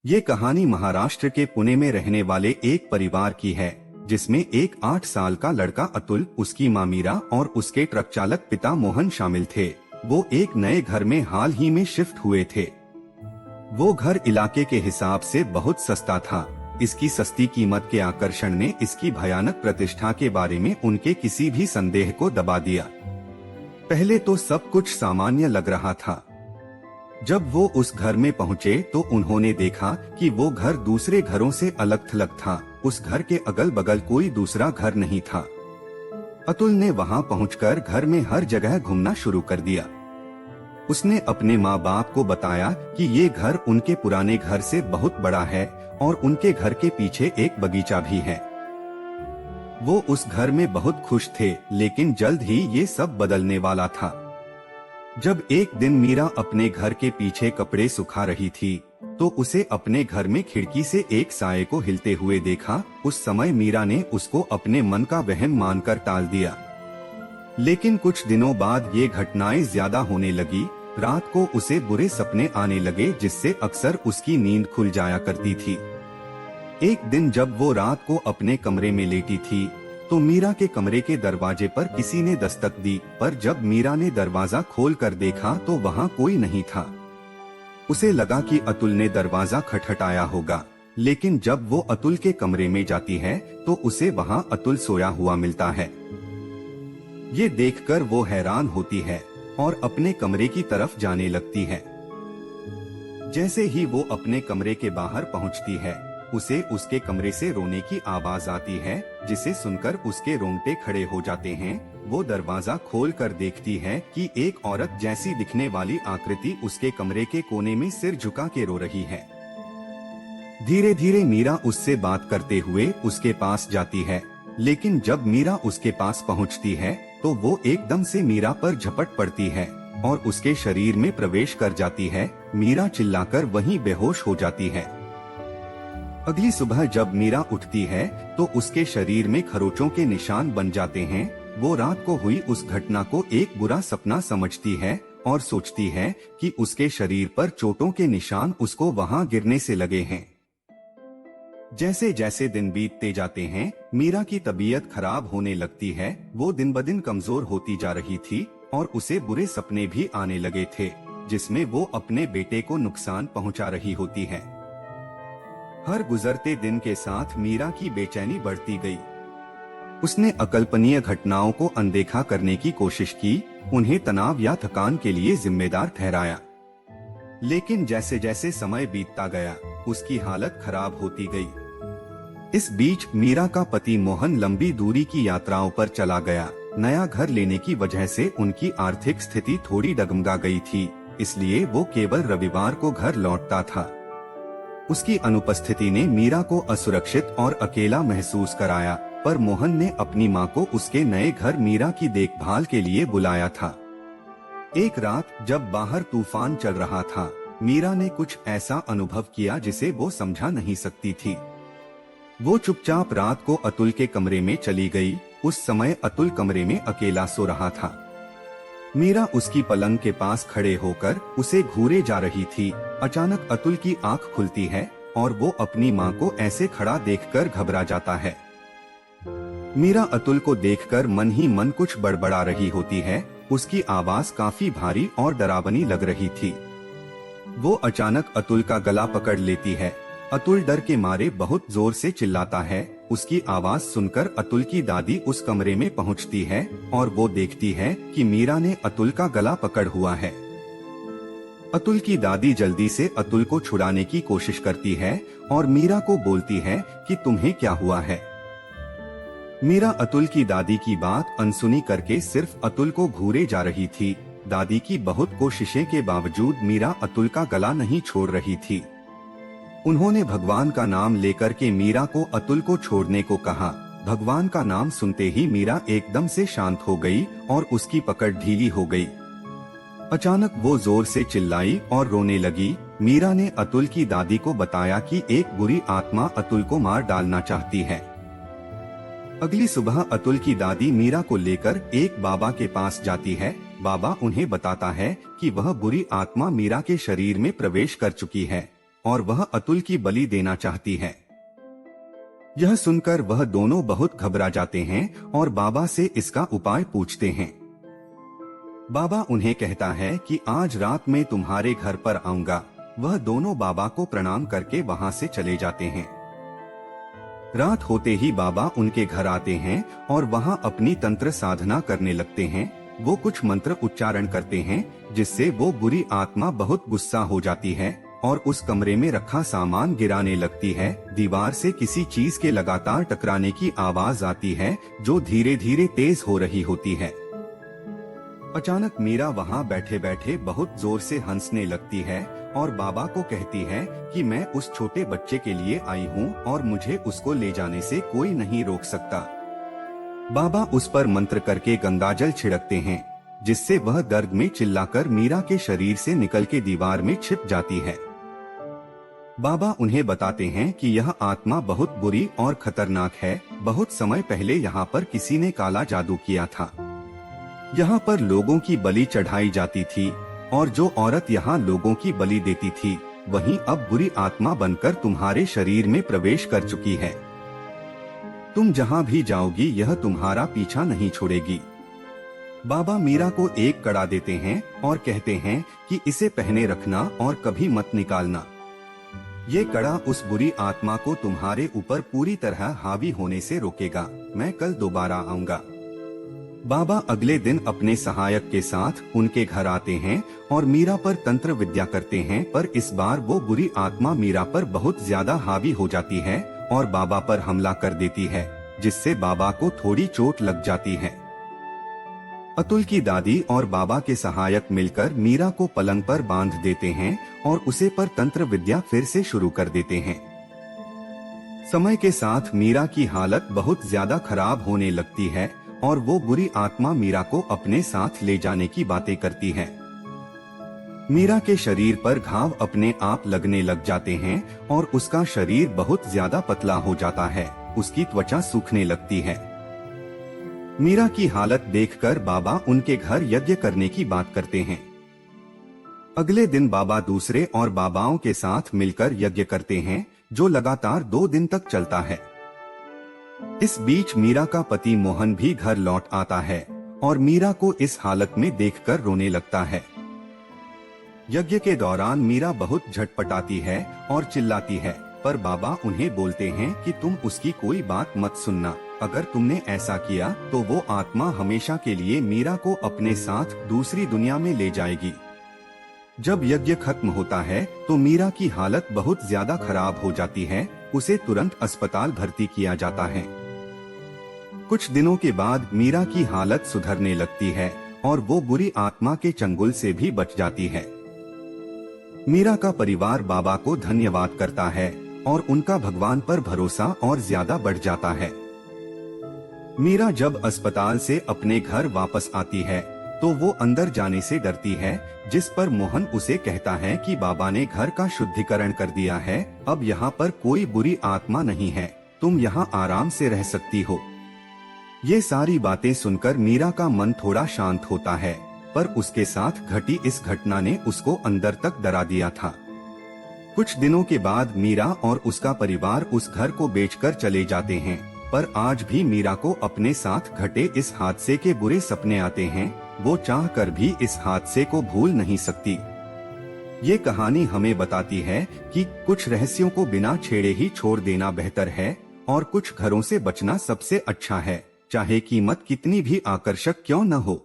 ये कहानी महाराष्ट्र के पुणे में रहने वाले एक परिवार की है, जिसमें एक 8 साल का लड़का अतुल, उसकी माँ मीरा और उसके ट्रक चालक पिता मोहन शामिल थे। वो एक नए घर में हाल ही में शिफ्ट हुए थे। वो घर इलाके के हिसाब से बहुत सस्ता था। इसकी सस्ती कीमत के आकर्षण ने इसकी भयानक प्रतिष्ठा के बारे में उनके किसी भी संदेह को दबा दिया। पहले तो सब कुछ सामान्य लग रहा था। जब वो उस घर में पहुंचे तो उन्होंने देखा कि वो घर दूसरे घरों से अलग थलग था। उस घर के अगल बगल कोई दूसरा घर नहीं था। अतुल ने वहां पहुंचकर घर में हर जगह घूमना शुरू कर दिया। उसने अपने माँ बाप को बताया कि ये घर उनके पुराने घर से बहुत बड़ा है और उनके घर के पीछे एक बगीचा भी है। वो उस घर में बहुत खुश थे, लेकिन जल्द ही ये सब बदलने वाला था। जब एक दिन मीरा अपने घर के पीछे कपड़े सुखा रही थी, तो उसे अपने घर में खिड़की से एक साये को हिलते हुए देखा। उस समय मीरा ने उसको अपने मन का वहम मानकर टाल दिया। लेकिन कुछ दिनों बाद ये घटनाएं ज्यादा होने लगी। रात को उसे बुरे सपने आने लगे, जिससे अक्सर उसकी नींद खुल जाया करती थी। एक दिन जब वो रात को अपने कमरे में लेटी थी, तो मीरा के कमरे के दरवाजे पर किसी ने दस्तक दी, पर जब मीरा ने दरवाजा खोलकर देखा तो वहाँ कोई नहीं था। उसे लगा कि अतुल ने दरवाजा खटखटाया होगा, लेकिन जब वो अतुल के कमरे में जाती है तो उसे वहाँ अतुल सोया हुआ मिलता है। ये देखकर वो हैरान होती है और अपने कमरे की तरफ जाने लगती है। जैसे ही वो अपने कमरे के बाहर पहुँचती है, उसे उसके कमरे से रोने की आवाज आती है, जिसे सुनकर उसके रोंगटे खड़े हो जाते हैं। वो दरवाजा खोलकर देखती है कि एक औरत जैसी दिखने वाली आकृति उसके कमरे के कोने में सिर झुका के रो रही है। धीरे धीरे मीरा उससे बात करते हुए उसके पास जाती है, लेकिन जब मीरा उसके पास पहुंचती है तो वो एकदम से मीरा पर झपट पड़ती है और उसके शरीर में प्रवेश कर जाती है। मीरा चिल्लाकर वहीं बेहोश हो जाती है। अगली सुबह जब मीरा उठती है तो उसके शरीर में खरोंचों के निशान बन जाते हैं। वो रात को हुई उस घटना को एक बुरा सपना समझती है और सोचती है कि उसके शरीर पर चोटों के निशान उसको वहां गिरने से लगे हैं। जैसे जैसे दिन बीतते जाते हैं, मीरा की तबीयत खराब होने लगती है। वो दिन ब दिन कमजोर होती जा रही थी और उसे बुरे सपने भी आने लगे थे, जिसमें वो अपने बेटे को नुकसान पहुंचा रही होती है। हर गुजरते दिन के साथ मीरा की बेचैनी बढ़ती गई। उसने अकल्पनीय घटनाओं को अनदेखा करने की कोशिश की, उन्हें तनाव या थकान के लिए जिम्मेदार ठहराया। लेकिन जैसे जैसे समय बीतता गया, उसकी हालत खराब होती गई। इस बीच मीरा का पति मोहन लंबी दूरी की यात्राओं पर चला गया। नया घर लेने की वजह से उनकी आर्थिक स्थिति थोड़ी डगमगा गई थी, इसलिए वो केवल रविवार को घर लौटता था। उसकी अनुपस्थिति ने मीरा को असुरक्षित और अकेला महसूस कराया, पर मोहन ने अपनी माँ को उसके नए घर मीरा की देखभाल के लिए बुलाया था। एक रात जब बाहर तूफान चल रहा था, मीरा ने कुछ ऐसा अनुभव किया जिसे वो समझा नहीं सकती थी। वो चुपचाप रात को अतुल के कमरे में चली गई। उस समय अतुल कमरे में अकेला सो रहा था। मीरा उसकी पलंग के पास खड़े होकर उसे घूरे जा रही थी। अचानक अतुल की आंख खुलती है और वो अपनी माँ को ऐसे खड़ा देखकर घबरा जाता है। मीरा अतुल को देखकर मन ही मन कुछ बड़बड़ा रही होती है। उसकी आवाज काफी भारी और डरावनी लग रही थी। वो अचानक अतुल का गला पकड़ लेती है। अतुल डर के मारे बहुत जोर से चिल्लाता है। उसकी आवाज सुनकर अतुल की दादी उस कमरे में पहुंचती है और वो देखती है कि मीरा ने अतुल का गला पकड़ हुआ है। अतुल की दादी जल्दी से अतुल को छुड़ाने की कोशिश करती है और मीरा को बोलती है कि तुम्हें क्या हुआ है। मीरा अतुल की दादी की बात अनसुनी करके सिर्फ अतुल को घूरे जा रही थी। दादी की बहुत कोशिशें के बावजूद मीरा अतुल का गला नहीं छोड़ रही थी। उन्होंने भगवान का नाम लेकर के मीरा को अतुल को छोड़ने को कहा। भगवान का नाम सुनते ही मीरा एकदम से शांत हो गई और उसकी पकड़ ढीली हो गई। अचानक वो जोर से चिल्लाई और रोने लगी। मीरा ने अतुल की दादी को बताया कि एक बुरी आत्मा अतुल को मार डालना चाहती है। अगली सुबह अतुल की दादी मीरा को लेकर एक बाबा के पास जाती है। बाबा उन्हें बताता है कि वह बुरी आत्मा मीरा के शरीर में प्रवेश कर चुकी है और वह अतुल की बलि देना चाहती है। यह सुनकर वह दोनों बहुत घबरा जाते हैं और बाबा से इसका उपाय पूछते हैं। बाबा उन्हें कहता है कि आज रात में तुम्हारे घर पर आऊंगा। वह दोनों बाबा को प्रणाम करके वहां से चले जाते हैं। रात होते ही बाबा उनके घर आते हैं और वहां अपनी तंत्र साधना करने लगते हैं। वो कुछ मंत्र उच्चारण करते हैं जिससे वो बुरी आत्मा बहुत गुस्सा हो जाती है और उस कमरे में रखा सामान गिराने लगती है। दीवार से किसी चीज के लगातार टकराने की आवाज आती है जो धीरे धीरे तेज हो रही होती है। अचानक मीरा वहां बैठे बैठे बहुत जोर से हंसने लगती है और बाबा को कहती है कि मैं उस छोटे बच्चे के लिए आई हूँ और मुझे उसको ले जाने से कोई नहीं रोक सकता। बाबा उस पर मंत्र करके गंगाजल छिड़कते हैं जिससे वह दर्द में चिल्लाकर मीरा के शरीर से निकल के दीवार में छिप जाती है। बाबा उन्हें बताते हैं कि यह आत्मा बहुत बुरी और खतरनाक है। बहुत समय पहले यहाँ पर किसी ने काला जादू किया था। यहाँ पर लोगों की बलि चढ़ाई जाती थी और जो औरत यहाँ लोगों की बलि देती थी वही अब बुरी आत्मा बनकर तुम्हारे शरीर में प्रवेश कर चुकी है। तुम जहाँ भी जाओगी यह तुम्हारा पीछा नहीं छोड़ेगी। बाबा मीरा को एक कड़ा देते हैं और कहते हैं कि इसे पहने रखना और कभी मत निकालना। ये कड़ा उस बुरी आत्मा को तुम्हारे ऊपर पूरी तरह हावी होने से रोकेगा। मैं कल दोबारा आऊंगा। बाबा अगले दिन अपने सहायक के साथ उनके घर आते हैं और मीरा पर तंत्र विद्या करते हैं, पर इस बार वो बुरी आत्मा मीरा पर बहुत ज्यादा हावी हो जाती है और बाबा पर हमला कर देती है जिससे बाबा को थोड़ी चोट लग जाती है। अतुल की दादी और बाबा के सहायक मिलकर मीरा को पलंग पर बांध देते हैं और उसे पर तंत्र विद्या फिर से शुरू कर देते हैं। समय के साथ मीरा की हालत बहुत ज्यादा खराब होने लगती है और वो बुरी आत्मा मीरा को अपने साथ ले जाने की बातें करती है। मीरा के शरीर पर घाव अपने आप लगने लग जाते हैं और उसका शरीर बहुत ज्यादा पतला हो जाता है। उसकी त्वचा सूखने लगती है। मीरा की हालत देखकर बाबा उनके घर यज्ञ करने की बात करते हैं। अगले दिन बाबा दूसरे और बाबाओं के साथ मिलकर यज्ञ करते हैं जो लगातार 2 दिन तक चलता है। इस बीच मीरा का पति मोहन भी घर लौट आता है और मीरा को इस हालत में देखकर रोने लगता है। यज्ञ के दौरान मीरा बहुत झटपटाती है और चिल्लाती है, पर बाबा उन्हें बोलते हैं कि तुम उसकी कोई बात मत सुनना। अगर तुमने ऐसा किया तो वो आत्मा हमेशा के लिए मीरा को अपने साथ दूसरी दुनिया में ले जाएगी। जब यज्ञ खत्म होता है तो मीरा की हालत बहुत ज्यादा खराब हो जाती है। उसे तुरंत अस्पताल भर्ती किया जाता है। कुछ दिनों के बाद मीरा की हालत सुधरने लगती है और वो बुरी आत्मा के चंगुल से भी बच जाती है। मीरा का परिवार बाबा को धन्यवाद करता है और उनका भगवान पर भरोसा और ज्यादा बढ़ जाता है। मीरा जब अस्पताल से अपने घर वापस आती है तो वो अंदर जाने से डरती है, जिस पर मोहन उसे कहता है कि बाबा ने घर का शुद्धिकरण कर दिया है, अब यहाँ पर कोई बुरी आत्मा नहीं है, तुम यहाँ आराम से रह सकती हो। ये सारी बातें सुनकर मीरा का मन थोड़ा शांत होता है, पर उसके साथ घटी इस घटना ने उसको अंदर तक डरा दिया था। कुछ दिनों के बाद मीरा और उसका परिवार उस घर को बेचकर चले जाते हैं, पर आज भी मीरा को अपने साथ घटे इस हादसे के बुरे सपने आते हैं। वो चाहकर भी इस हादसे को भूल नहीं सकती। ये कहानी हमें बताती है कि कुछ रहस्यों को बिना छेड़े ही छोड़ देना बेहतर है और कुछ घरों से बचना सबसे अच्छा है, चाहे कीमत कितनी भी आकर्षक क्यों न हो।